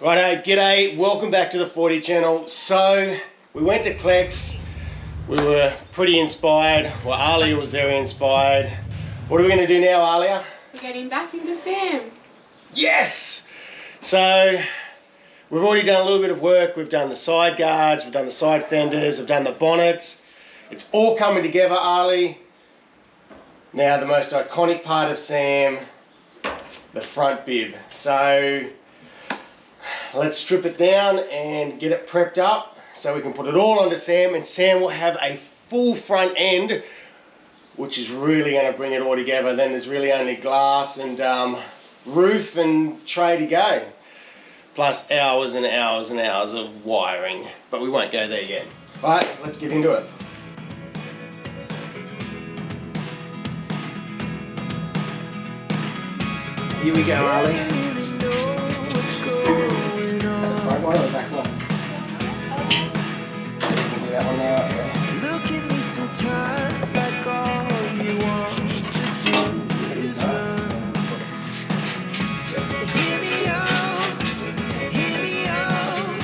Righto, g'day, welcome back to the 40 channel. So, we went to Clex. We were pretty inspired. Well, Aliyah was very inspired. What are we going to do now, Aliyah? We're getting back into Sam. Yes! So, we've already done a little bit of work. We've done the side guards, we've done the side fenders, we've done the bonnets. It's all coming together, Ali. Now, the most iconic part of Sam, the front bib. So, let's strip it down and get it prepped up so we can put it all onto Sam, and Sam will have a full front end, which is really going to bring it all together. Then there's really only glass and roof and tray to go, plus hours and hours and hours of wiring, but we won't go there yet. Right, let's get into it. Here we go, Ali. Front one or the back one? Do that one now. Yeah. Look at me sometimes like all you want to do is run. Hear me out, hear me out.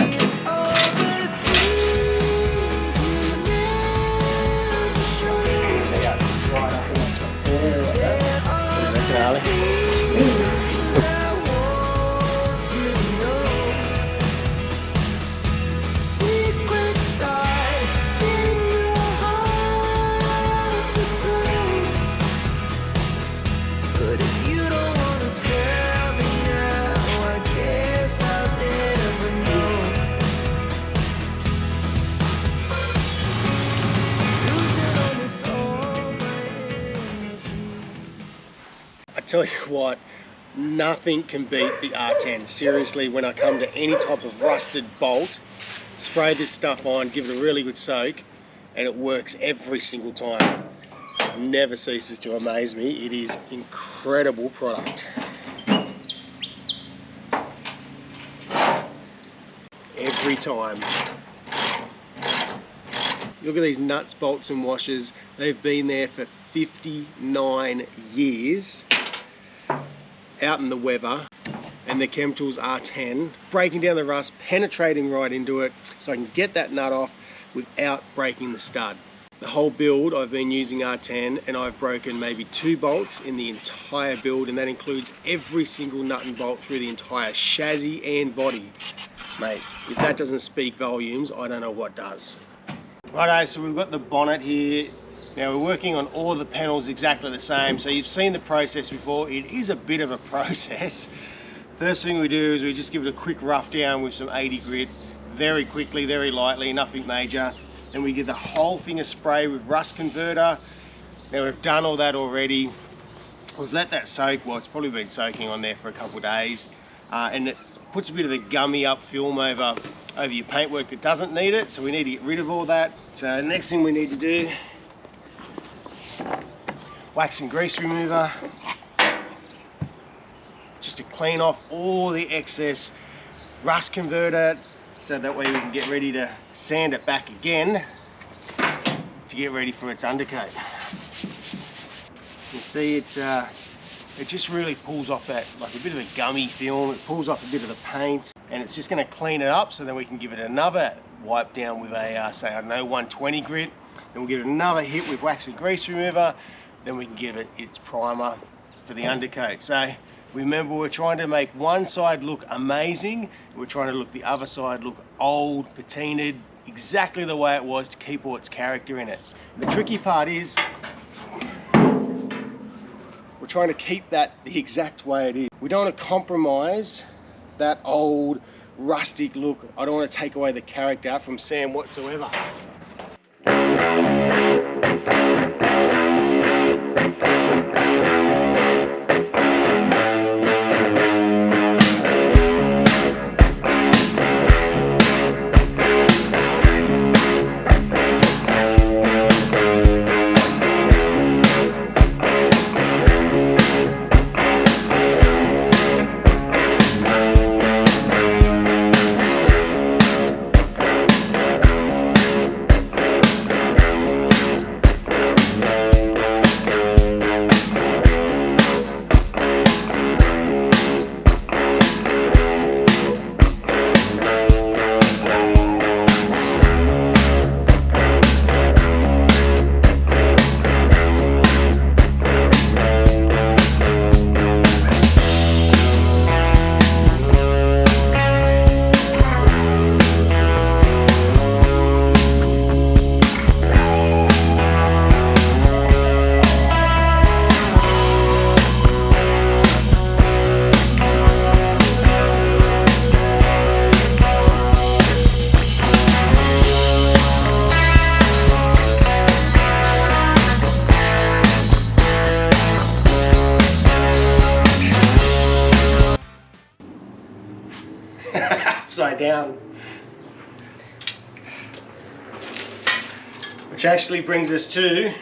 It's all the things you never show. So yeah, it's right up in the top there. Like that. There, Ali. Tell you what, nothing can beat the R10. Seriously, when I come to any type of rusted bolt, spray this stuff on, give it a really good soak, and it works every single time. It never ceases to amaze me. It is incredible product. Every time. Look at these nuts, bolts and washers. They've been there for 59 years. Out in the weather, and the Chem-Tools R10, breaking down the rust, penetrating right into it, so I can get that nut off without breaking the stud. The whole build I've been using R10, and I've broken maybe 2 bolts in the entire build, and that includes every single nut and bolt through the entire chassis and body. Mate, if that doesn't speak volumes, I don't know what does. Righto, so we've got the bonnet here. Now we're working on all the panels exactly the same, so you've seen the process before. It is a bit of a process. First thing we do is we just give it a quick rough down with some 80 grit, very quickly, very lightly, nothing major. Then we give the whole thing a spray with rust converter. Now we've done all that already. We've let that soak, well, it's probably been soaking on there for a couple of days, and it puts a bit of the gummy up film over your paintwork that doesn't need it, so we need to get rid of all that. So the next thing we need to do, wax and grease remover, just to clean off all the excess, rust converter, so that way we can get ready to sand it back again to get ready for its undercoat. You can see it just really pulls off that, like a bit of a gummy film. It pulls off a bit of the paint, and it's just going to clean it up, so then we can give it another wipe down with a say, I don't know, 120 grit. Then we'll give it another hit with wax and grease remover. Then we can give it its primer for the undercoat. So remember, we're trying to make one side look amazing. We're trying to look the other side look old, patinaed, exactly the way it was, to keep all its character in it. The tricky part is we're trying to keep that the exact way it is. We don't want to compromise that old rustic look. I don't want to take away the character from Sam whatsoever. upside down. Which actually brings us to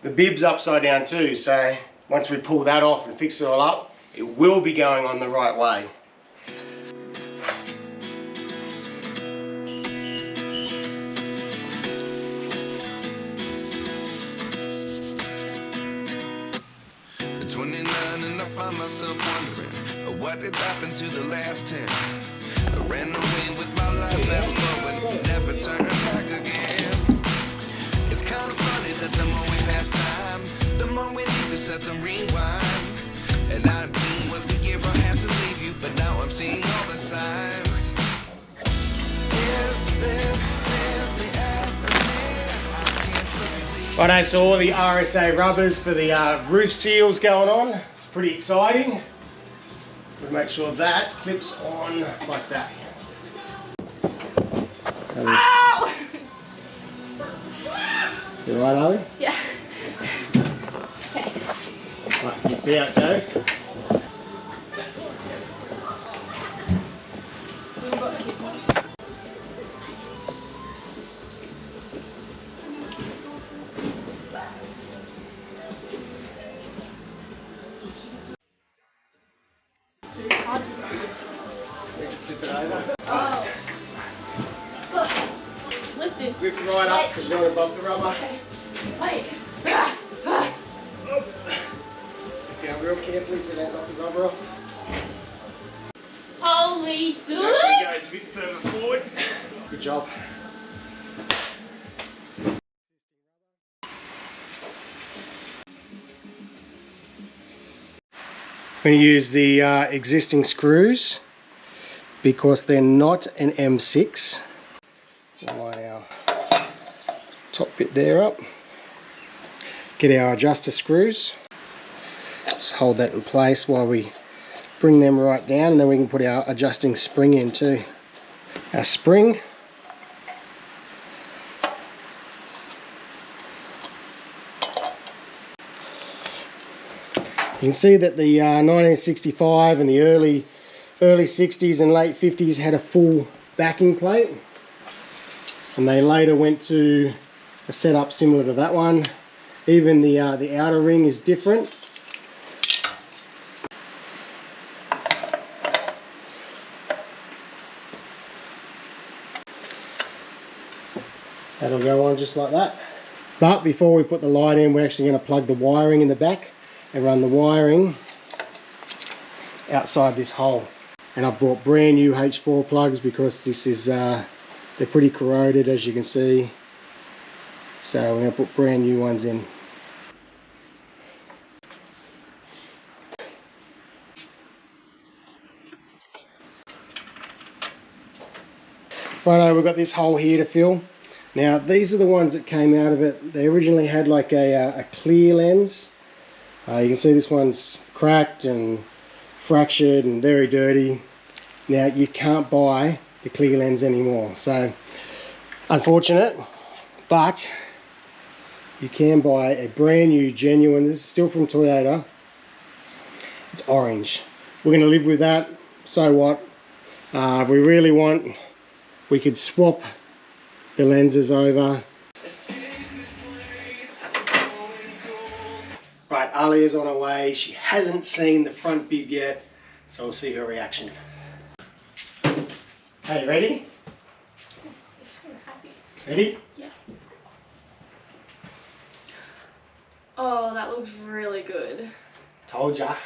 the bib's upside down too. So once we pull that off and fix it all up, it will be going on the right way. At 29 and I find myself wondering what did happen to the last 10. I ran away with my life, fast forward, never turn back again. It's kind of funny that the more we pass time, the more we need to set the rewind. And 19 was the year I had to leave you, but now I'm seeing all the signs. Is this really happening? I can't believe. Righto, so all the RSA rubbers for the roof seals going on. It's pretty exciting. We'll make sure that clips on like that. Ow! You alright, Ali? Yeah. Okay. Right, you can see how it goes. Flip it over. Oh. Look. Lift it. Lift right up because you're above the rubber. Okay. Like. Down real carefully so don't knock the rubber off. Holy It dude. actually goes a bit further forward. Good job. I'm going to use the existing screws because they're not an M6. Line our top bit there up. Get our adjuster screws. Just hold that in place while we bring them right down, and then we can put our adjusting spring in too. Our spring. You can see that the 1965 and the early 60s and late 50s had a full backing plate, and they later went to a setup similar to that one. Even the outer ring is different. That'll go on just like that. But before we put the light in, we're actually going to plug the wiring in the back and run the wiring outside this hole. And I've bought brand new H4 plugs because this is they're pretty corroded, as you can see. So we're going to put brand new ones in. Righto, we've got this hole here to fill. Now these are the ones that came out of it. They originally had like a clear lens. You can see this one's cracked and fractured and very dirty. Now you can't buy the clear lens anymore, so unfortunate, but you can buy a brand new genuine. This is still from Toyota. It's orange. We're going to live with that, so what. If we really want, we could swap the lenses over. Right, Aliyah's on her way. She hasn't seen the front bib yet, so we'll see her reaction. Hey, ready? I'm so happy. Ready? Yeah. Oh, that looks really good. Told ya.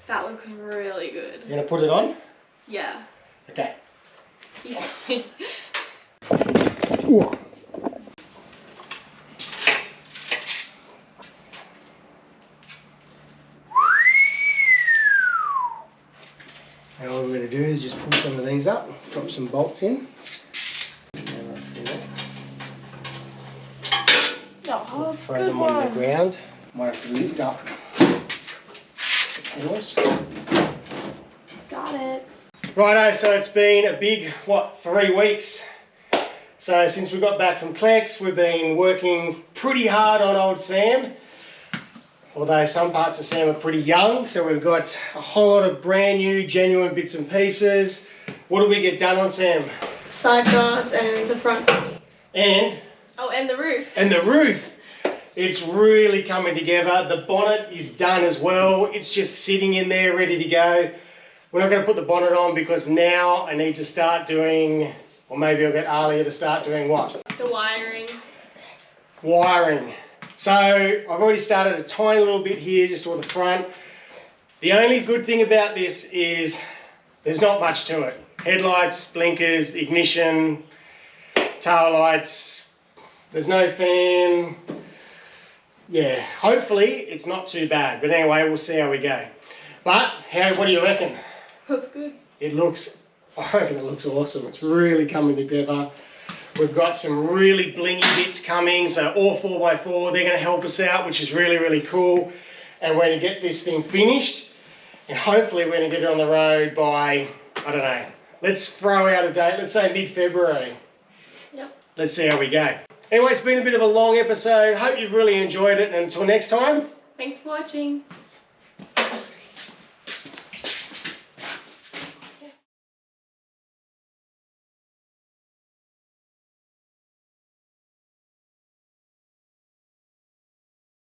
That looks really good. You gonna put it on? Yeah. Okay. Ooh. Now what we're going to do is just pull some of these up, drop some bolts in. And I see that. Oh, Throw them on the ground. Might have to lift up the pillars. Got it. Righto, so it's been a big, 3 weeks. So since we got back from Clex, we've been working pretty hard on old Sam. Although some parts of Sam are pretty young, so we've got a whole lot of brand new, genuine bits and pieces. What do we get done on, Sam? Side guards and the front. And And the roof. And the roof, it's really coming together. The bonnet is done as well. It's just sitting in there ready to go. We're not going to put the bonnet on because now I need to start doing, or maybe I'll get Aliyah to start doing what? The wiring. Wiring. So I've already started a tiny little bit here just on the front. The only good thing about this is there's not much to it. Headlights, blinkers, ignition, tail lights. There's no fan. Yeah, hopefully it's not too bad. But anyway, we'll see how we go. But what do you reckon? Looks good. I reckon it looks awesome. It's really coming together. We've got some really blingy bits coming. So all 4x4, they're going to help us out, which is really, really cool. And we're going to get this thing finished. And hopefully we're going to get it on the road by, I don't know, let's throw out a date. Let's say mid-February. Yep. Let's see how we go. Anyway, it's been a bit of a long episode. Hope you've really enjoyed it. And until next time. Thanks for watching.